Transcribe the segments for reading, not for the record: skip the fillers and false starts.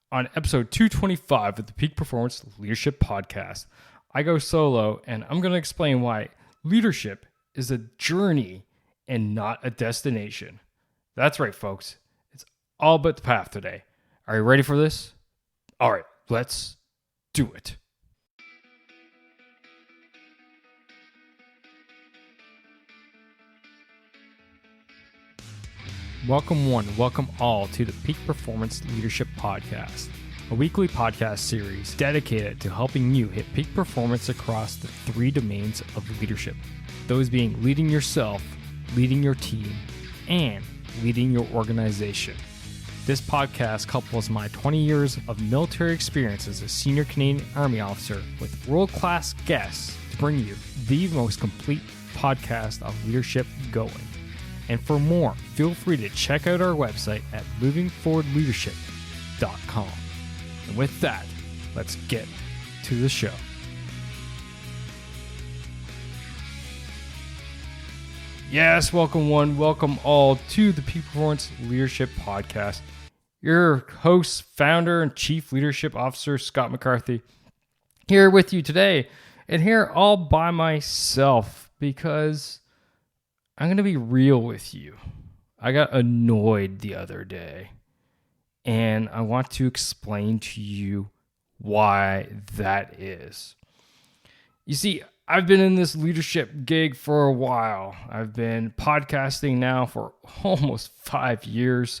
On episode 225 of the Peak Performance Leadership Podcast, I go solo and I'm going to explain why leadership is a journey and not a destination. That's right, folks. It's all about the path today. Are you ready for this? All right, let's do it. Welcome one, welcome all to the Peak Performance Leadership Podcast, a weekly podcast series dedicated to helping you hit peak performance across the three domains of leadership. Those being leading yourself, leading your team, and leading your organization. This podcast couples my 20 years of military experience as a senior Canadian Army officer with world-class guests to bring you the most complete podcast of leadership going. And for more, feel free to check out our website at movingforwardleadership.com. And with that, let's get to the show. Yes, welcome one, welcome all to the Peak Performance Leadership Podcast. Your host, founder, and chief leadership officer, Scott McCarthy, here with you today. And here all by myself because I'm going to be real with you. I got annoyed the other day, and I want to explain to you why that is. You see, I've been in this leadership gig for a while. I've been podcasting now for almost 5 years.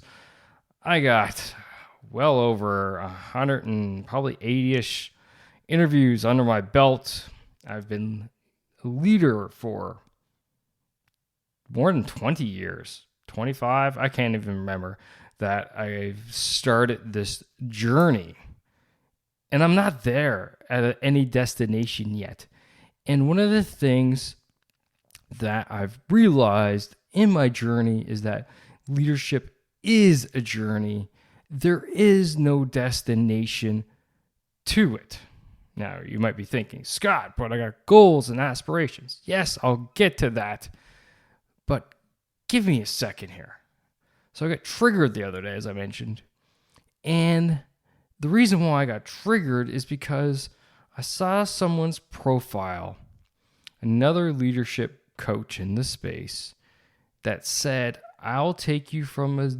I got well over 100 and probably 80-ish interviews under my belt. I've been a leader for more than 20 years, 25, I can't even remember that I've started this journey. And I'm not there at any destination yet. And one of the things that I've realized in my journey is that leadership is a journey. There is no destination to it. Now, you might be thinking, Scott, but I got goals and aspirations. Yes, I'll get to that. But give me a second here. So I got triggered the other day, as I mentioned. And the reason why I got triggered is because I saw someone's profile, another leadership coach in the space, that said, I'll take you from a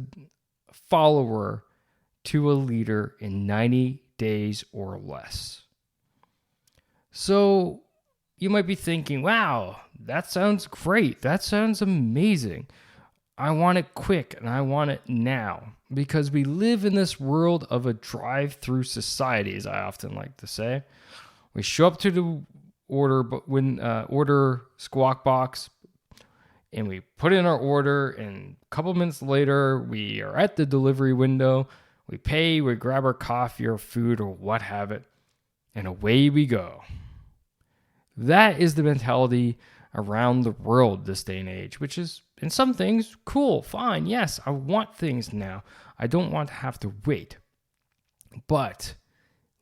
follower to a leader in 90 days or less. So you might be thinking, wow, that sounds great. That sounds amazing. I want it quick and I want it now because we live in this world of a drive-through society, as I often like to say. We show up to the order squawk box and we put in our order, and a couple minutes later, we are at the delivery window. We pay, we grab our coffee or food or what have it, and away we go. That is the mentality around the world this day and age, which is, in some things, cool, fine. Yes, I want things now. I don't want to have to wait. But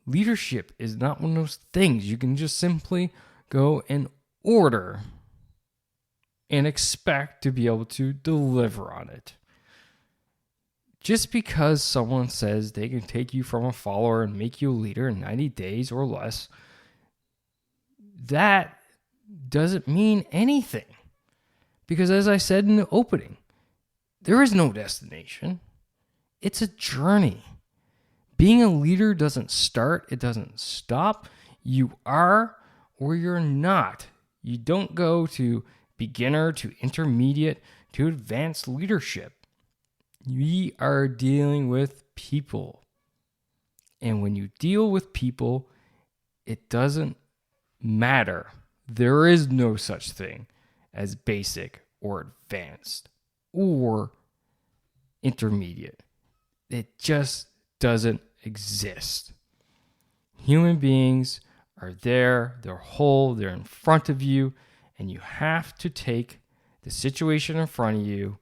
leadership is not one of those things you can just simply go and order and expect to be able to deliver on it. Just because someone says they can take you from a follower and make you a leader in 90 days or less, that doesn't mean anything. Because as I said in the opening, there is no destination. It's a journey. Being a leader doesn't start, it doesn't stop. You are or you're not. You don't go to beginner to intermediate to advanced leadership. We are dealing with people. And when you deal with people, it doesn't matter. There is no such thing as basic or advanced or intermediate. It just doesn't exist. Human beings are there, they're whole, they're in front of you, and you have to take the situation in front of you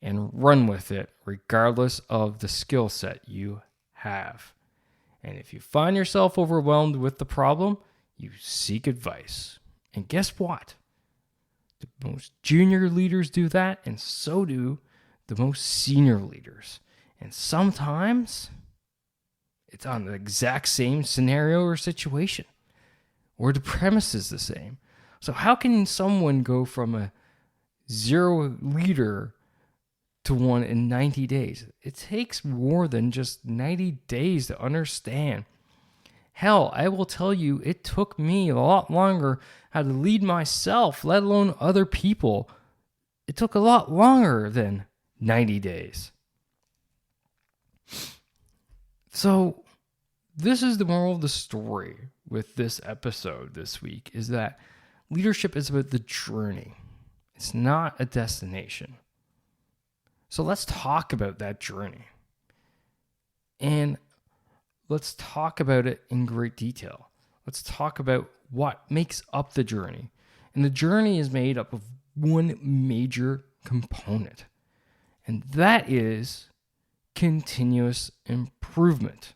and run with it regardless of the skill set you have. And if you find yourself overwhelmed with the problem, you seek advice. And guess what? The most junior leaders do that, and so do the most senior leaders. And sometimes It's on the exact same scenario or situation, or the premise is the same. So how can someone go from a 0 leader to one in 90 days? It takes more than just 90 days to understand. Hell, I will tell you, it took me a lot longer how to lead myself, let alone other people. It took a lot longer than 90 days. So this is the moral of the story with this episode this week, is that leadership is about the journey. It's not a destination. So let's talk about that journey. And let's talk about it in great detail. Let's talk about what makes up the journey. And the journey is made up of one major component, and that is continuous improvement.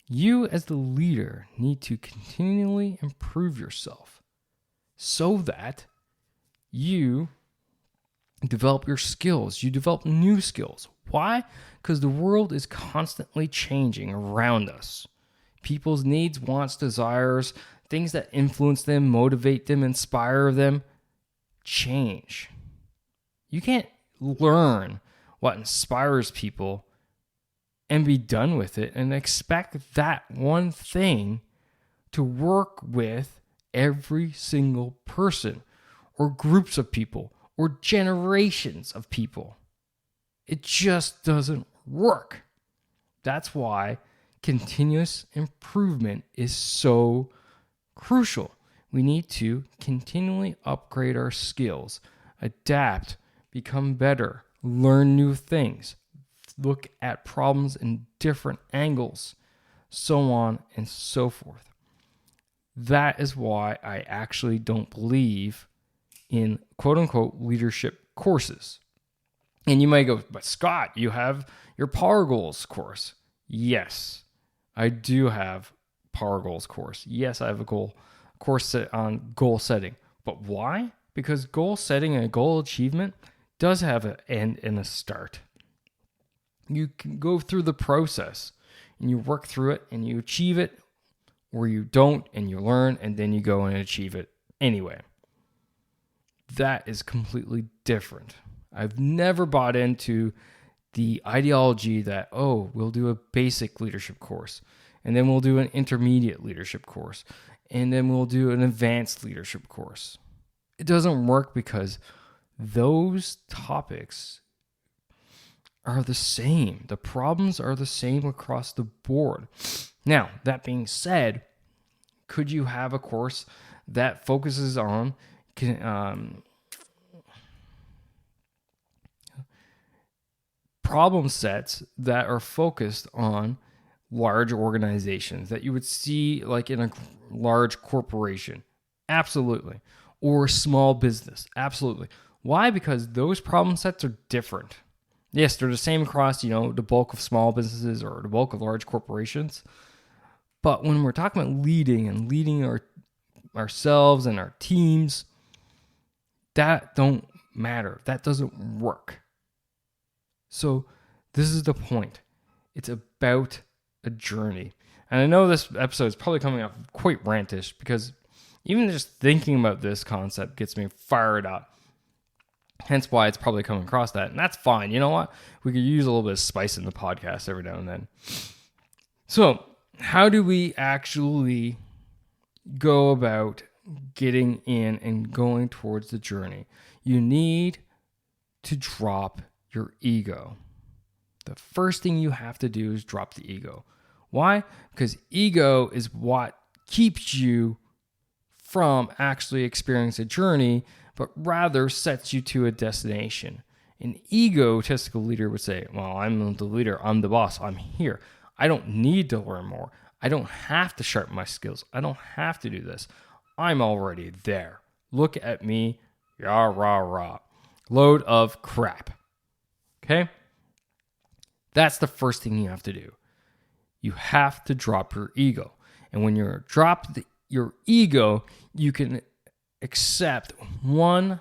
You as the leader need to continually improve yourself so that you develop your skills. You develop new skills. Why? Because the world is constantly changing around us. People's needs, wants, desires, things that influence them, motivate them, inspire them, change. You can't learn what inspires people and be done with it and expect that one thing to work with every single person or groups of people or generations of people. It just doesn't work. That's why continuous improvement is so crucial. We need to continually upgrade our skills, adapt, become better, learn new things, look at problems in different angles, so on and so forth. That is why I actually don't believe in quote-unquote leadership courses. And you might go, but Scott, you have your Power Goals course. Yes, I do have Power Goals course. Yes, I have a course set on goal setting. But why? Because goal setting and goal achievement does have an end and a start. You can go through the process and you work through it and you achieve it, or you don't and you learn and then you go and achieve it anyway. That is completely different. I've never bought into the ideology that, we'll do a basic leadership course, and then we'll do an intermediate leadership course, and then we'll do an advanced leadership course. It doesn't work because those topics are the same. The problems are the same across the board. Now, that being said, could you have a course that focuses on problem sets that are focused on large organizations that you would see like in a large corporation? Absolutely. Or small business? Absolutely. Why? Because those problem sets are different. Yes, they're the same across, the bulk of small businesses or the bulk of large corporations. But when we're talking about leading ourselves and our teams, that don't matter. That doesn't work. So this is the point. It's about a journey. And I know this episode is probably coming off quite rantish because even just thinking about this concept gets me fired up. Hence why it's probably coming across that. And that's fine. You know what? We could use a little bit of spice in the podcast every now and then. So how do we actually go about getting in and going towards the journey? You need to drop your ego. The first thing you have to do is drop the ego. Why? Because ego is what keeps you from actually experiencing a journey, but rather sets you to a destination. An egotistical leader would say, well, I'm the leader, I'm the boss, I'm here. I don't need to learn more. I don't have to sharpen my skills. I don't have to do this. I'm already there. Look at me, yah, rah, rah. Load of crap. Okay? That's the first thing you have to do. You have to drop your ego. And when you drop your ego, you can accept one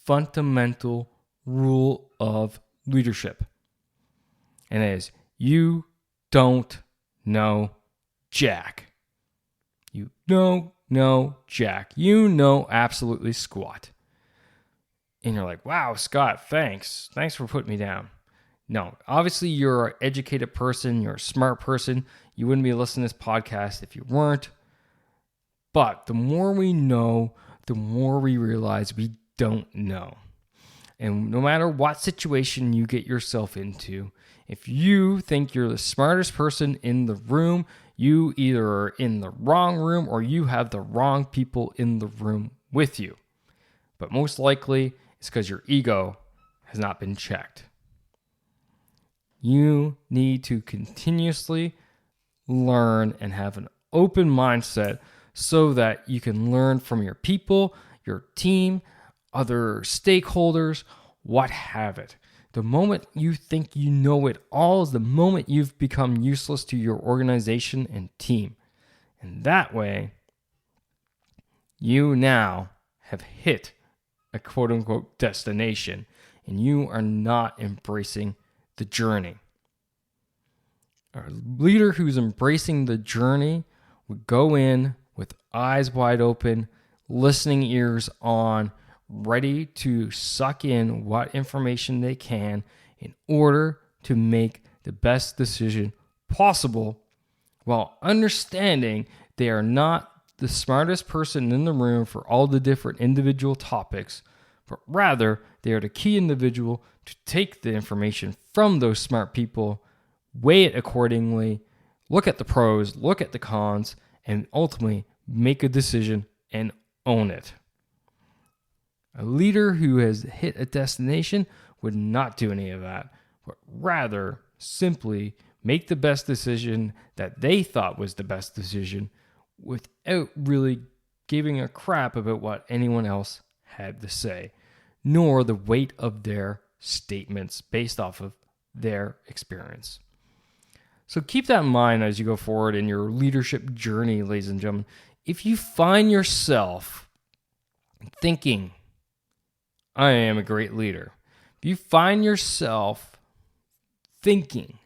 fundamental rule of leadership. And that is, you don't know jack. You don't know jack. You know absolutely squat. And you're like, wow, Scott, thanks. Thanks for putting me down. No, obviously you're an educated person. You're a smart person. You wouldn't be listening to this podcast if you weren't. But the more we know, the more we realize we don't know. And no matter what situation you get yourself into, if you think you're the smartest person in the room, you either are in the wrong room or you have the wrong people in the room with you. But most likely, it's because your ego has not been checked. You need to continuously learn and have an open mindset so that you can learn from your people, your team, other stakeholders, what have it. The moment you think you know it all is the moment you've become useless to your organization and team. And that way, you now have hit a quote-unquote destination, and you are not embracing the journey. A leader who's embracing the journey would go in with eyes wide open, listening ears on, ready to suck in what information they can in order to make the best decision possible, while understanding they are not the smartest person in the room for all the different individual topics, but rather they are the key individual to take the information from those smart people, weigh it accordingly, look at the pros, look at the cons, and ultimately make a decision and own it. A leader who has hit a destination would not do any of that, but rather simply make the best decision that they thought was the best decision without really giving a crap about what anyone else had to say, nor the weight of their statements based off of their experience. So keep that in mind as you go forward in your leadership journey, ladies and gentlemen. If you find yourself thinking, I am a great leader, if you find yourself thinking,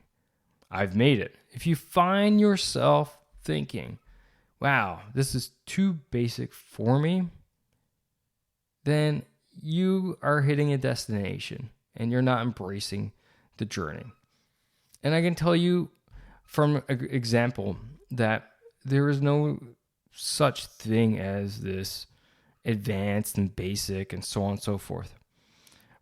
I've made it, if you find yourself thinking, wow, this is too basic for me, then you are hitting a destination and you're not embracing the journey. And I can tell you from an example that there is no such thing as this advanced and basic and so on and so forth.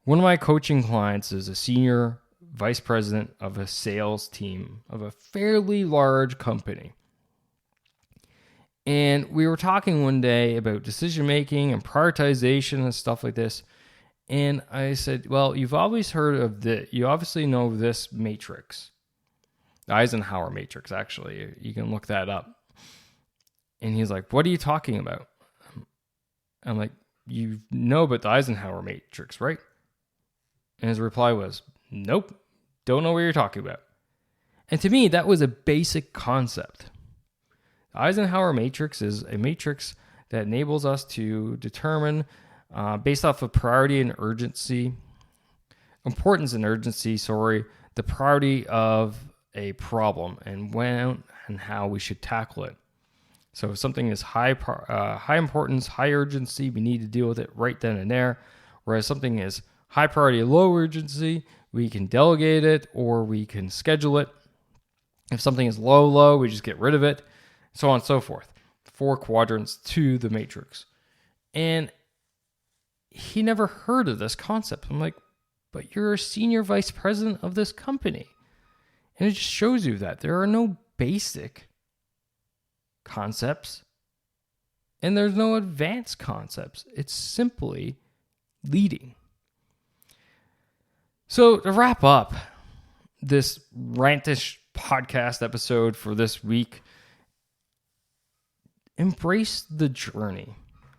One of my coaching clients is a senior vice president of a sales team of a fairly large company. And we were talking one day about decision making and prioritization and stuff like this. And I said, well, you've always heard of you obviously know this matrix. The Eisenhower matrix, actually. You can look that up. And he's like, what are you talking about? I'm like, you know about the Eisenhower matrix, right? And his reply was, nope, don't know what you're talking about. And to me, that was a basic concept. The Eisenhower matrix is a matrix that enables us to determine, based off of priority and urgency, importance and urgency, the priority of a problem and when and how we should tackle it. So if something is high importance, high urgency, we need to deal with it right then and there. Whereas something is high priority, low urgency, we can delegate it or we can schedule it. If something is low, we just get rid of it, so on and so forth. 4 quadrants to the matrix. And he never heard of this concept. I'm like, but you're a senior vice president of this company. And it just shows you that there are no basic concepts and there's no advanced concepts. It's simply leading. So to wrap up this rantish podcast episode for this week, embrace the journey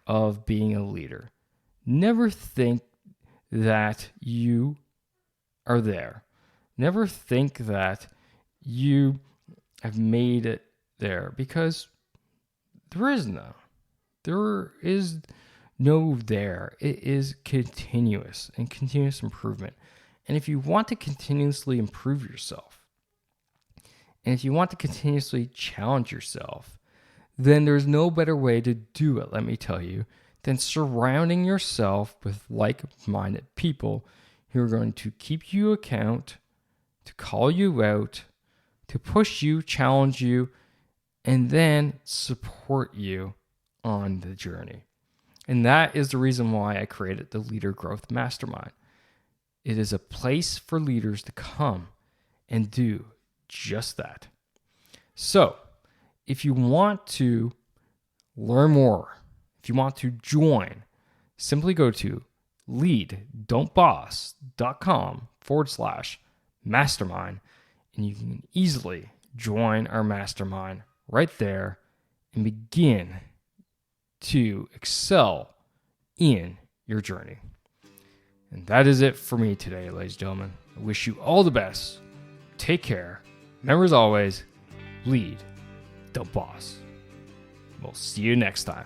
of being a leader. Never think that you are there. Never think that you have made it there, because there is no. There is no there. It is continuous and continuous improvement. And if you want to continuously improve yourself, And if you want to continuously challenge yourself, then there's no better way to do it, let me tell you, than surrounding yourself with like-minded people who are going to keep you account, to call you out, to push you, challenge you, and then support you on the journey. And that is the reason why I created the Leader Growth Mastermind. It is a place for leaders to come and do just that. So, if you want to learn more, if you want to join, simply go to lead.boss.com/mastermind, and you can easily join our mastermind right there and begin to excel in your journey. And that is it for me today, ladies and gentlemen. I wish you all the best. Take care. Remember, as always, lead, don't boss. We'll see you next time.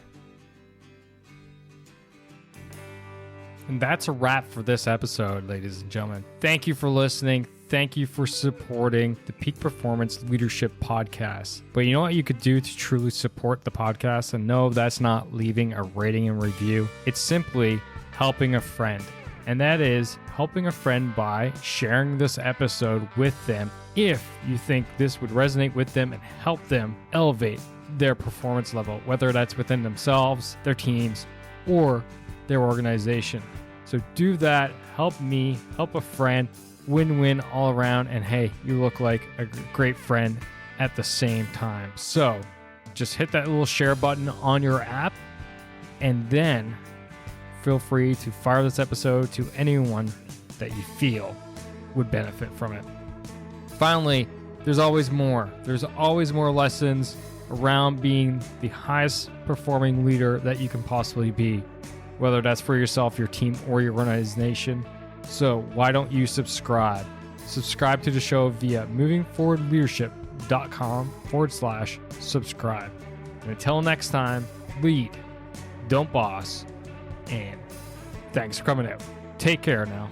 And that's a wrap for this episode, ladies and gentlemen. Thank you for listening. Thank you for supporting the Peak Performance Leadership Podcast. But you know what you could do to truly support the podcast? And no, that's not leaving a rating and review. It's simply helping a friend. And that is helping a friend by sharing this episode with them if you think this would resonate with them and help them elevate their performance level, whether that's within themselves, their teams, or their organization. So do that. Help me, help a friend, win-win all around. And hey, you look like a great friend at the same time. So just hit that little share button on your app, and then feel free to fire this episode to anyone that you feel would benefit from it. Finally, there's always more. There's always more lessons around being the highest performing leader that you can possibly be, whether that's for yourself, your team, or your organization. So why don't you subscribe? Subscribe to the show via movingforwardleadership.com/subscribe. And until next time, lead, don't boss, and thanks for coming out. Take care now.